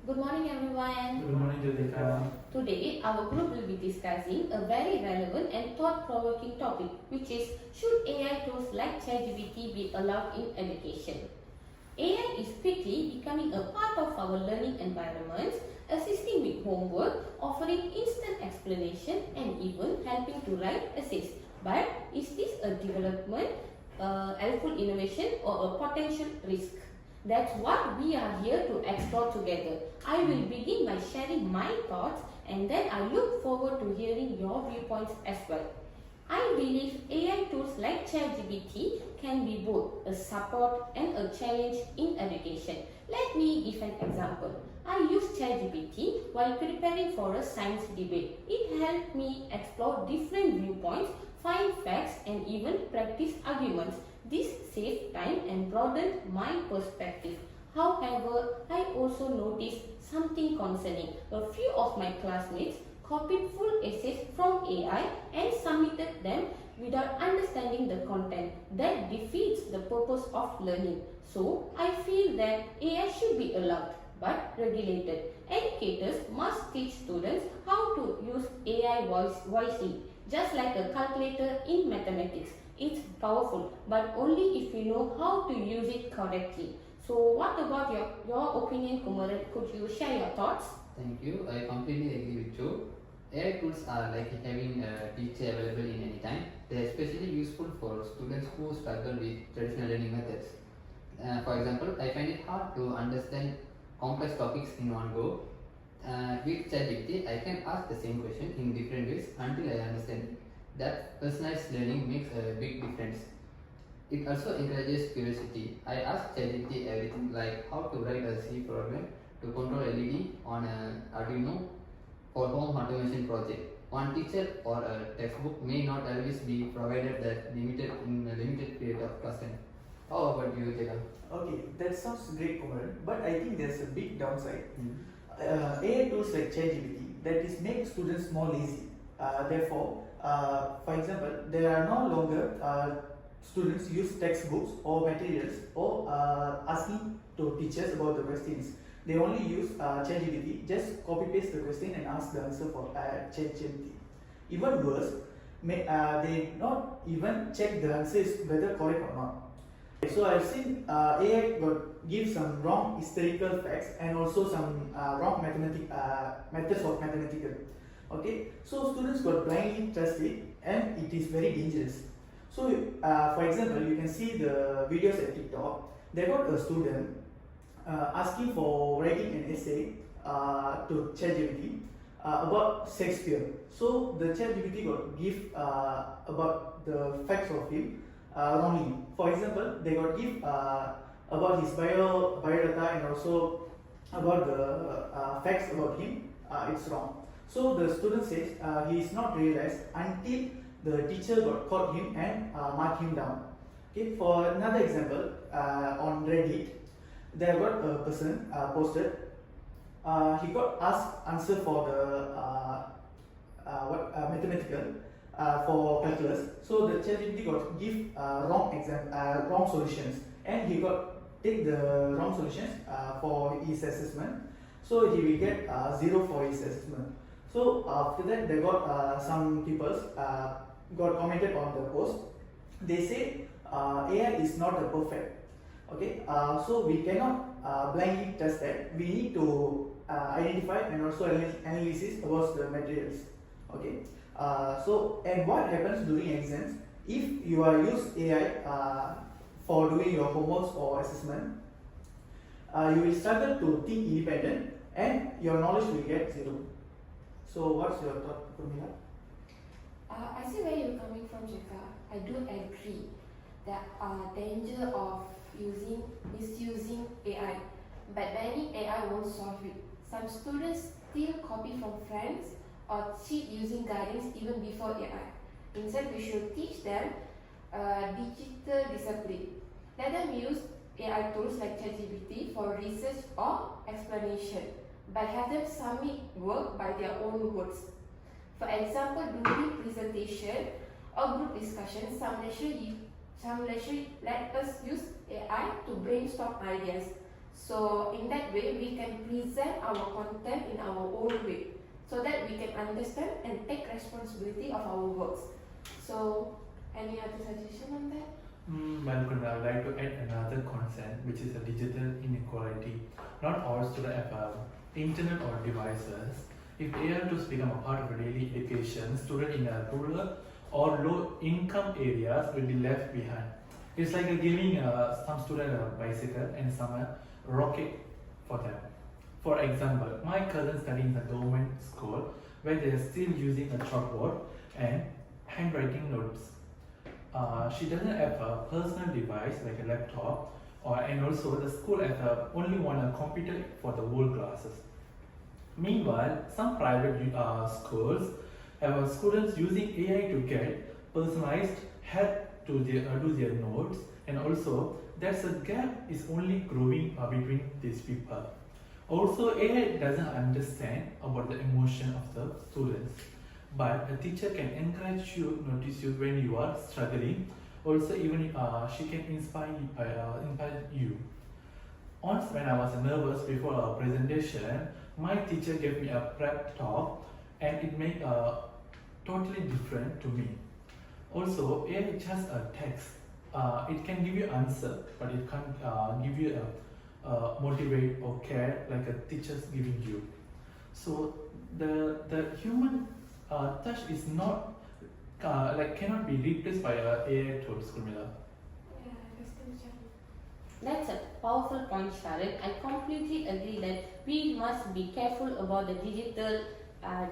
Good morning everyone. Good morning, Jyotika. Today our group will be discussing a very relevant and thought-provoking topic, which is should AI tools like ChatGPT be allowed in education? AI is quickly becoming a part of our learning environments, assisting with homework, offering instant explanation and even helping to write essays. But is this a development, helpful innovation or a potential risk? That's what we are here to explore together. I will begin by sharing my thoughts and then I look forward to hearing your viewpoints as well. I believe AI tools like ChatGPT can be both a support and a challenge in education. Let me give an example. I used ChatGPT while preparing for a science debate. It helped me explore different viewpoints, find facts, and even practice arguments. This saved time and broadened my perspective. However, I also noticed something concerning. A few of my classmates copied full essays from AI and submitted them without understanding the content. That defeats the purpose of learning. So, I feel that AI should be allowed but regulated. Educators must teach students how to use AI wisely, just like a calculator in mathematics. It's powerful, but only if you know how to use it correctly. So, what about your opinion, Kumaran? Could you share your thoughts? Thank you. I completely agree with you. AI tools are like having a teacher available in any time. They are especially useful for students who struggle with traditional learning methods. For example, I find it hard to understand complex topics in one go. With ChatGPT, I can ask the same question in different ways until I understand it. That personalized learning makes a big difference. It also encourages curiosity. I ask ChatGPT everything like how to write a C program to control LED on an Arduino for home automation project. One teacher or a textbook may not always be provided that limited in a limited period of class time. How about you, Jacob? Okay, that sounds great, Kumar. But I think there's a big downside. AI tools like ChatGPT that is make students more lazy. Therefore, for example, there are no longer students use textbooks or materials or asking to teachers about the questions. They only use ChatGPT, just copy paste the question and ask the answer for ChatGPT. Even worse, they not even check the answer is whether correct or not. So I've seen AI give some wrong historical facts and also some wrong methods of mathematical. Okay, so students got blindly trust it and it is very dangerous. So for example, you can see the videos at TikTok. They got a student asking for writing an essay to ChatGPT about Shakespeare. So the ChatGPT got give about the facts of him wrongly. For example, they got give about his biodata and also about the facts about him. It's wrong. So the student says he is not realized until the teacher got caught him and marked him down. Okay. For another example, on Reddit, there got a person posted. He got asked answer for the mathematical for calculus. So the ChatGPT got give wrong solutions, and he got take the wrong solutions for his assessment. So he will get 0 for his assessment. So after that, they got some people got commented on the post. They say AI is not a perfect. Okay, so we cannot blindly trust that. We need to identify and also analysis about the materials. Okay, so and what happens during exams if you are use AI for doing your homeworks or assessment? You will struggle to think independent and your knowledge will get 0. So what's your thought, Purnila? I see where you're coming from, Jika. I do agree that danger of misusing AI, but many AI won't solve it. Some students still copy from friends or cheat using guidance even before AI. Instead, we should teach them digital discipline. Let them use AI tools like ChatGPT for research or explanation, but have them submit work by their own words. For example, during presentation or group discussion, some lecturers let us use AI to brainstorm ideas. So in that way, we can present our content in our own way, so that we can understand and take responsibility of our works. So, any other suggestion on that? Well, Kunal, I would like to add another concern, which is a digital inequality. Not all students have internet or devices. If AI tools become a part of daily education, students in rural or low-income areas will be left behind. It's like giving some student a bicycle and some a rocket for them. For example, my cousin studying in a government school where they are still using a chalkboard and handwriting notes. She doesn't have a personal device like a laptop, and also the school has only one computer for the whole classes. Meanwhile, some private schools have students using AI to get personalized help to do their notes, and also there's a gap is only growing between these people. Also, AI doesn't understand about the emotion of the students, but a teacher can encourage you, notice you when you are struggling. Also, even she can inspire you. Once, when I was nervous before a presentation, my teacher gave me a prep talk, and it made totally different to me. Also, AI is just a text. It can give you answer, but it can't give you a motivate or care like a teacher's giving you. So the human touch is not cannot be replaced by a AI tool, Skumila. Yeah, I understand, Shani. That's a powerful point, Sharon. I completely agree that we must be careful about the digital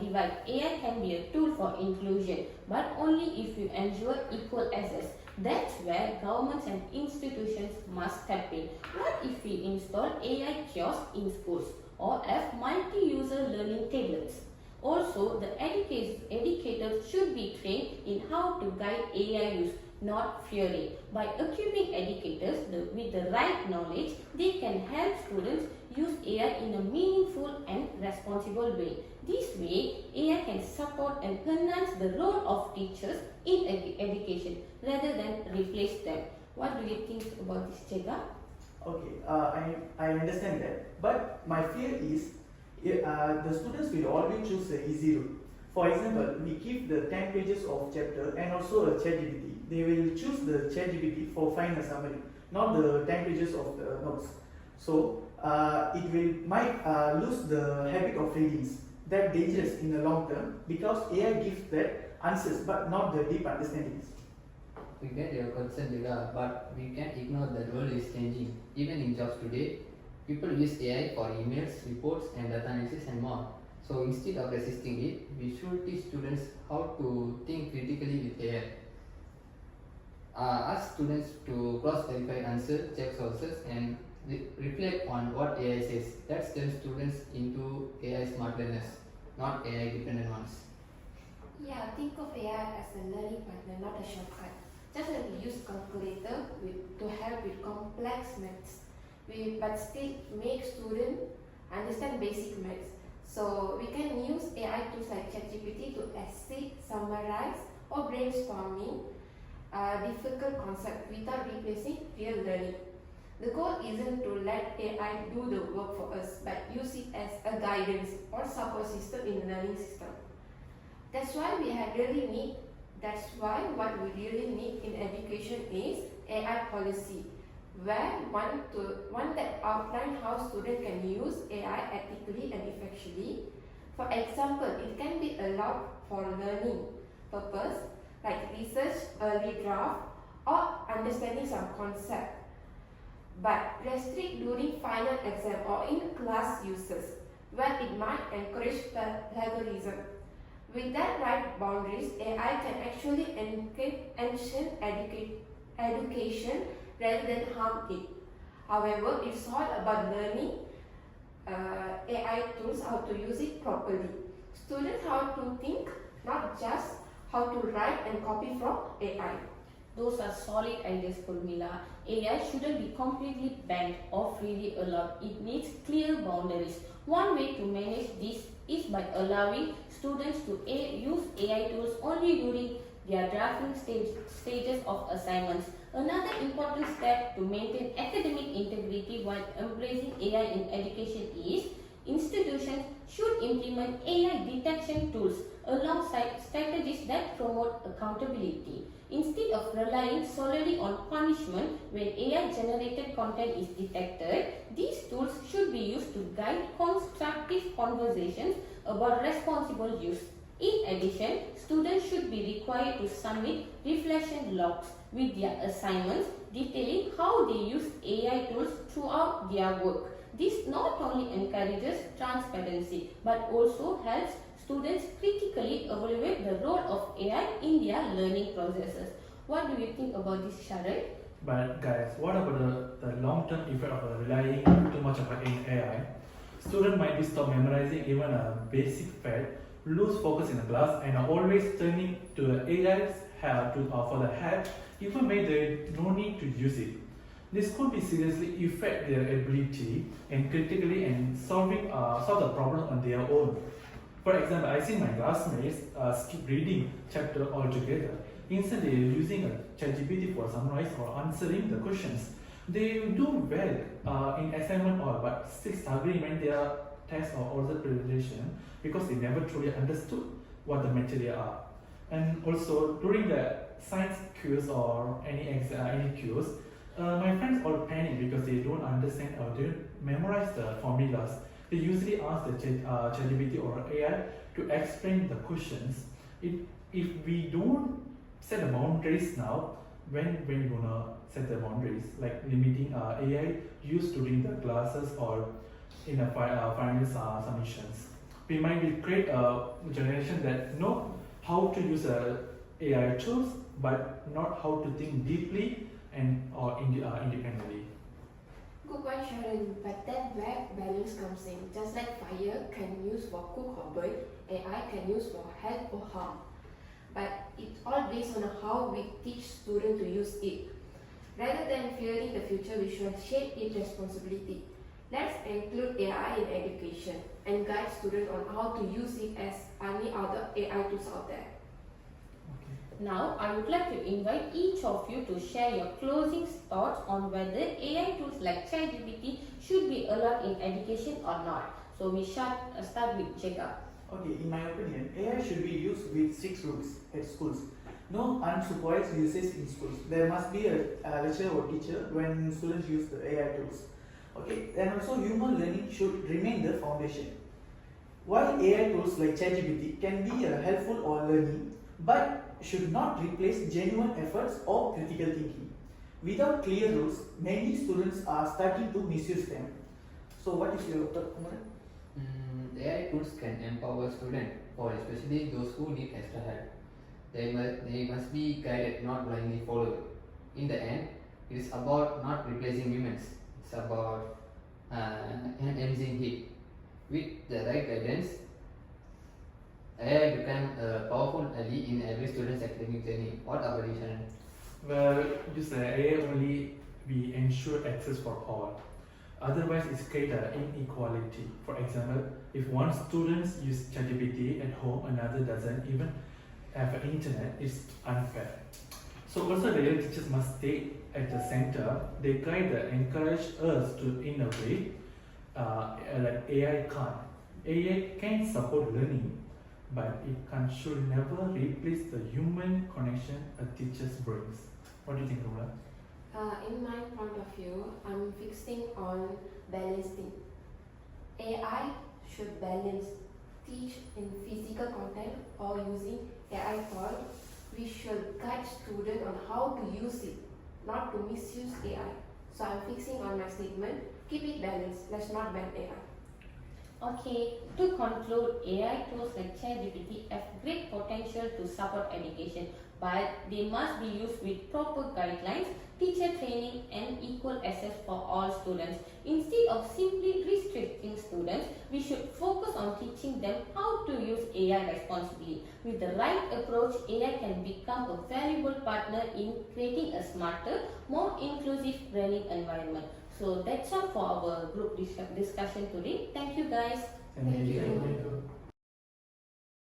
divide. AI can be a tool for inclusion, but only if you ensure equal access. That's where governments and institutions must step in. What if we install AI kiosks in schools or have multi-user learning tablets? Also, the educators should be trained in how to guide AI use, not fear it. By equipping educators with the right knowledge, they can help students use AI in a meaningful and responsible way. This way, AI can support and enhance the role of teachers in education rather than replace them. What do you think about this, Chega? Okay, I understand that, but my fear is the students will always choose the easy route. For example, we give the 10 pages of chapter and also a ChatGPT. They will choose the ChatGPT for find a summary, not the 10 pages of the notes. So it will might lose the habit of readings. That dangerous in the long term because AI gives that answers but not the deep understandings. We get your concern, Jiga, but we can't ignore that the world is changing. Even in jobs today, people use AI for emails, reports, and data analysis and more. So instead of resisting it, we should teach students how to think critically with AI. Ask students to cross-verify answers, check sources, and reflect on what AI says. That turns students into AI smart learners, not AI dependent ones. Yeah, think of AI as a learning partner, not a shortcut. Just like we use calculator to help with complex maths, but still make students understand basic maths. So we can use AI tools like ChatGPT to assist, summarize, or brainstorming difficult concepts without replacing real learning. The goal isn't to let AI do the work for us, but use it as a guidance or support system in the learning system. That's why what we really need in education is AI policy, where one that outline how students can use AI ethically and effectively. For example, it can be allowed for learning purpose like research, early draft, or understanding some concept, but restrict during final exam or in class uses, where it might encourage plagiarism. With that right boundaries, AI can actually enhance education rather than harm it. However, it's all about learning AI tools, how to use it properly. Students how to think, not just how to write and copy from AI. Those are solid ideas, Purmila. AI shouldn't be completely banned or freely allowed. It needs clear boundaries. One way to manage this is by allowing students to use AI tools only during their drafting stages of assignments. Another important step to maintain academic integrity while embracing AI in education is institutions should implement AI detection tools alongside strategies that promote accountability. Instead of relying solely on punishment when AI generated content is detected, these tools should be used to guide constructive conversations about responsible use. In addition, students should be required to submit reflection logs with their assignments detailing how they use AI tools throughout their work. This not only encourages transparency but also helps students critically evaluate the role of AI in their learning processes. What do you think about this, Sharon? But guys, what about the long-term effect of relying too much on AI? Students might be stop memorizing even a basic fact, lose focus in the class, and are always turning to the AI's help for the help, even when they no need to use it. This could be seriously affect their ability and critically and solve the problem on their own. For example, I see my classmates skip reading chapter altogether. Instead, they are using a ChatGPT for summarize or answering the questions. They do well in assignment or but still struggling when they are test or oral presentation because they never truly understood what the material are. And also during the science quiz or any quiz, my friends all panic because they don't understand or don't memorize the formulas. They usually ask the ChatGPT or AI to explain the questions. If we don't set the boundaries now, when you gonna set the boundaries, like limiting AI use during the classes or in the final submissions, we might be create a generation that know how to use AI tools but not how to think deeply and or independently. Good point, Sharon. But then where balance comes in. Just like fire can use for cook or burn, AI can use for help or harm. But it's all based on how we teach students to use it. Rather than fearing the future, we should shape its responsibility. Let's include AI in education and guide students on how to use it as any other AI tools out there. Now, I would like to invite each of you to share your closing thoughts on whether AI tools like ChatGPT should be allowed in education or not. So, we start with Jacob. Okay, in my opinion, AI should be used with strict rules at schools. No unsupervised usage in schools. There must be a lecturer or teacher when students use the AI tools. Okay, and also human learning should remain the foundation. While AI tools like ChatGPT can be helpful or learning, but should not replace genuine efforts or critical thinking. Without clear rules, many students are starting to misuse them. So, what is your thought, Kumar? AI tools can empower students, or especially those who need extra help. They must be guided, not blindly followed. In the end, it is about not replacing humans. It's about enhancing it. With the right guidance, AI become a powerful ally in every student's academic journey. What about you, Sharon? Well, just AI only we ensure access for all. Otherwise, it's create an inequality. For example, if one student uses ChatGPT at home, another doesn't even have an internet, it's unfair. So also the young teachers must stay at the center. They guide and encourage us to innovate like AI can't. AI can support learning, but it should never replace the human connection a teacher brings. What do you think, Rula? In my point of view, I'm fixing on balancing. AI should balance teach in physical content or using AI tool. We should guide students on how to use it, not to misuse AI. So I'm fixing on my statement. Keep it balanced. Let's not ban AI. Okay, to conclude, AI tools like ChatGPT have great potential to support education, but they must be used with proper guidelines, teacher training, and equal access for all students. Instead of simply restricting students, we should focus on teaching them how to use AI responsibly. With the right approach, AI can become a valuable partner in creating a smarter, more inclusive learning environment. So that's all for our group discussion today. Thank you guys. Thank you.